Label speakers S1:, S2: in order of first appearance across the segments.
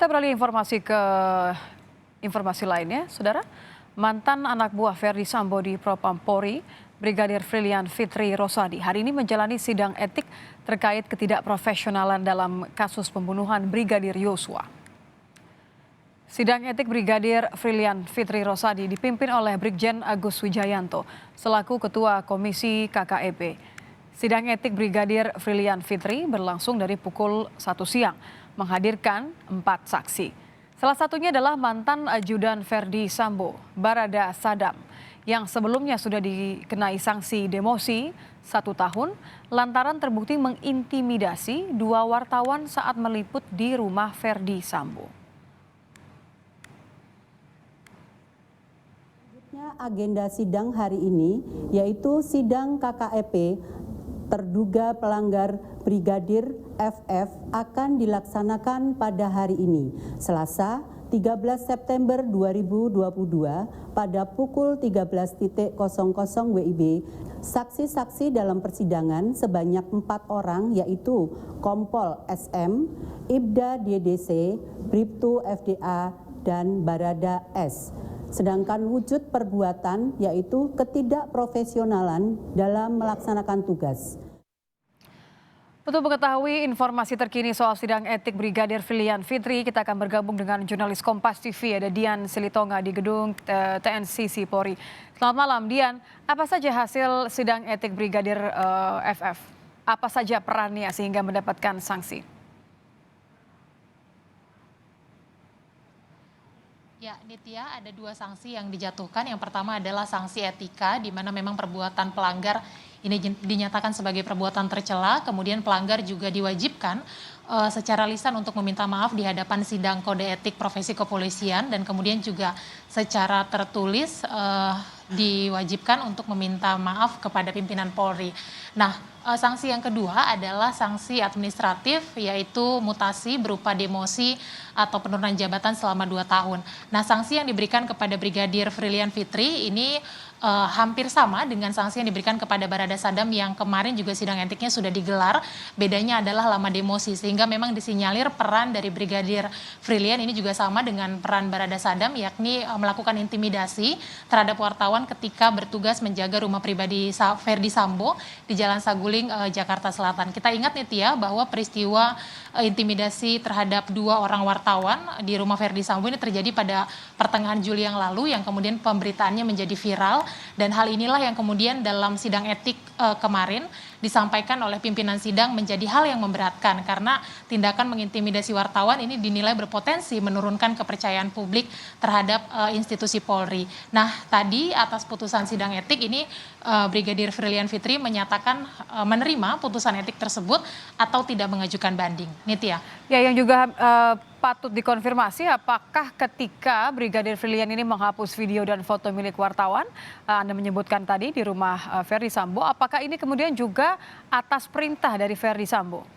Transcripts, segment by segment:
S1: Kita beralih informasi lainnya, Saudara. Mantan anak buah Verdi Sambo di Propampori, Brigadir Frilian Fitri Rosadi, hari ini menjalani sidang etik terkait ketidakprofesionalan dalam kasus pembunuhan Brigadir Yosua. Sidang etik Brigadir Frilian Fitri Rosadi dipimpin oleh Brigjen Agus Wijayanto selaku Ketua Komisi KKEP. Sidang etik Brigadir Frilian Fitri berlangsung dari pukul 1 siang, menghadirkan 4 saksi. Salah satunya adalah mantan ajudan Verdi Sambo, Barada Sadam, yang sebelumnya sudah dikenai sanksi demosi 1 tahun lantaran terbukti mengintimidasi 2 wartawan saat meliput di rumah Verdi Sambo.
S2: Agenda sidang hari ini yaitu sidang KKEP terduga pelanggar Brigadir FF akan dilaksanakan pada hari ini, Selasa 13 September 2022 pada pukul 13.00 WIB. Saksi-saksi dalam persidangan sebanyak 4 orang yaitu Kompol SM, Ibda DDC, Bribtu FDA, dan Barada S. Sedangkan wujud perbuatan yaitu ketidakprofesionalan dalam melaksanakan tugas.
S1: Untuk mengetahui informasi terkini soal sidang etik Brigadir Frilian Fitri, kita akan bergabung dengan jurnalis Kompas TV, ada Dian Silitonga di gedung TNCC Polri. Selamat malam, Dian. Apa saja hasil sidang etik Brigadir FF? Apa saja perannya sehingga mendapatkan sanksi?
S3: Ya, Nitya, ada 2 sanksi yang dijatuhkan. Yang pertama adalah sanksi etika, di mana memang perbuatan pelanggar ini dinyatakan sebagai perbuatan tercela. Kemudian pelanggar juga diwajibkan secara lisan untuk meminta maaf di hadapan sidang kode etik profesi kepolisian, dan kemudian juga secara tertulis diwajibkan untuk meminta maaf kepada pimpinan Polri. Nah, sanksi yang kedua adalah sanksi administratif, yaitu mutasi berupa demosi atau penurunan jabatan selama 2 tahun. Nah, sanksi yang diberikan kepada Brigadir Frilian Fitri ini hampir sama dengan sanksi yang diberikan kepada Barada Sadam yang kemarin juga sidang etiknya sudah digelar. Bedanya adalah lama demosi, sehingga memang disinyalir peran dari Brigadir Frilian ini juga sama dengan peran Barada Sadam, yakni melakukan intimidasi terhadap wartawan ketika bertugas menjaga rumah pribadi Verdi Sambo di Jalan Saguling, Jakarta Selatan. Kita ingat nih ya bahwa peristiwa intimidasi terhadap 2 orang wartawan di rumah Verdi Sambo ini terjadi pada pertengahan Juli yang lalu, yang kemudian pemberitaannya menjadi viral, dan hal inilah yang kemudian dalam sidang etik kemarin disampaikan oleh pimpinan sidang menjadi hal yang memberatkan karena tindakan mengintimidasi wartawan ini dinilai berpotensi menurunkan kepercayaan publik terhadap institusi Polri. Nah, tadi atas putusan sidang etik ini Brigadir Frilian Fitri menyatakan menerima putusan etik tersebut atau tidak mengajukan banding. Nitya.
S1: Ya, yang juga patut dikonfirmasi, apakah ketika Brigadir Frilian ini menghapus video dan foto milik wartawan, Anda menyebutkan tadi di rumah Verdi Sambo, apakah ini kemudian juga atas perintah dari Verdi Sambo?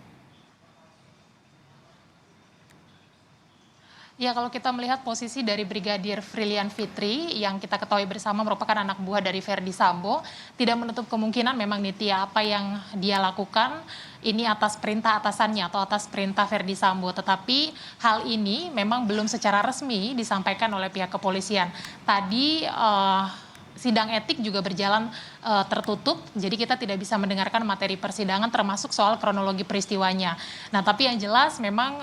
S3: Ya, kalau kita melihat posisi dari Brigadir Frilian Fitri yang kita ketahui bersama merupakan anak buah dari Verdi Sambo, tidak menutup kemungkinan memang Nitya apa yang dia lakukan ini atas perintah atasannya atau atas perintah Verdi Sambo. Tetapi hal ini memang belum secara resmi disampaikan oleh pihak kepolisian. Tadi sidang etik juga berjalan tertutup, jadi kita tidak bisa mendengarkan materi persidangan termasuk soal kronologi peristiwanya. Nah, tapi yang jelas memang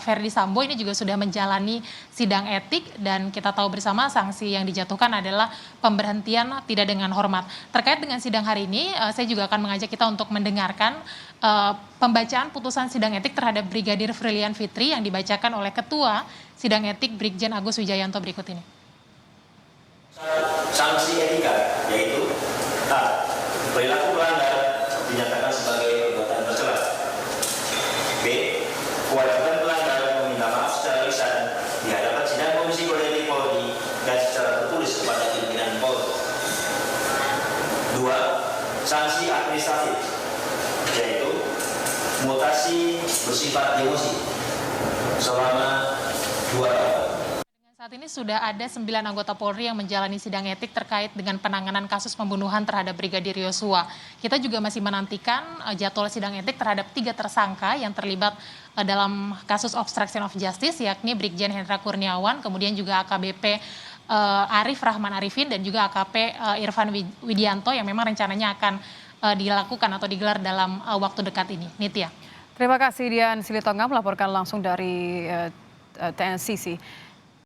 S3: Verdi Sambo ini juga sudah menjalani sidang etik, dan kita tahu bersama sanksi yang dijatuhkan adalah pemberhentian tidak dengan hormat. Terkait dengan sidang hari ini, saya juga akan mengajak kita untuk mendengarkan pembacaan putusan sidang etik terhadap Brigadir Frilian Fitri yang dibacakan oleh Ketua Sidang Etik Brigjen Agus Wijayanto berikut ini.
S4: Sanksi etika yaitu A. Perilaku pelanggar dinyatakan sebagai perbuatan tercela. B. Kewajiban pelanggar meminta maaf secara lisan di hadapan sidang Komisi Kode Etik Polri dan secara tertulis kepada pimpinan Polri. 2. Sanksi administratif yaitu mutasi bersifat demosi selama 2 tahun.
S3: Saat ini sudah ada 9 anggota Polri yang menjalani sidang etik terkait dengan penanganan kasus pembunuhan terhadap Brigadir Yosua. Kita juga masih menantikan jadwal sidang etik terhadap 3 tersangka yang terlibat dalam kasus obstruction of justice, yakni Brigjen Hendra Kurniawan, kemudian juga AKBP Arif Rahman Arifin, dan juga AKP Irfan Widianto yang memang rencananya akan dilakukan atau digelar dalam waktu dekat ini. Nitya.
S1: Terima kasih Dian Silitonga melaporkan langsung dari TNCC.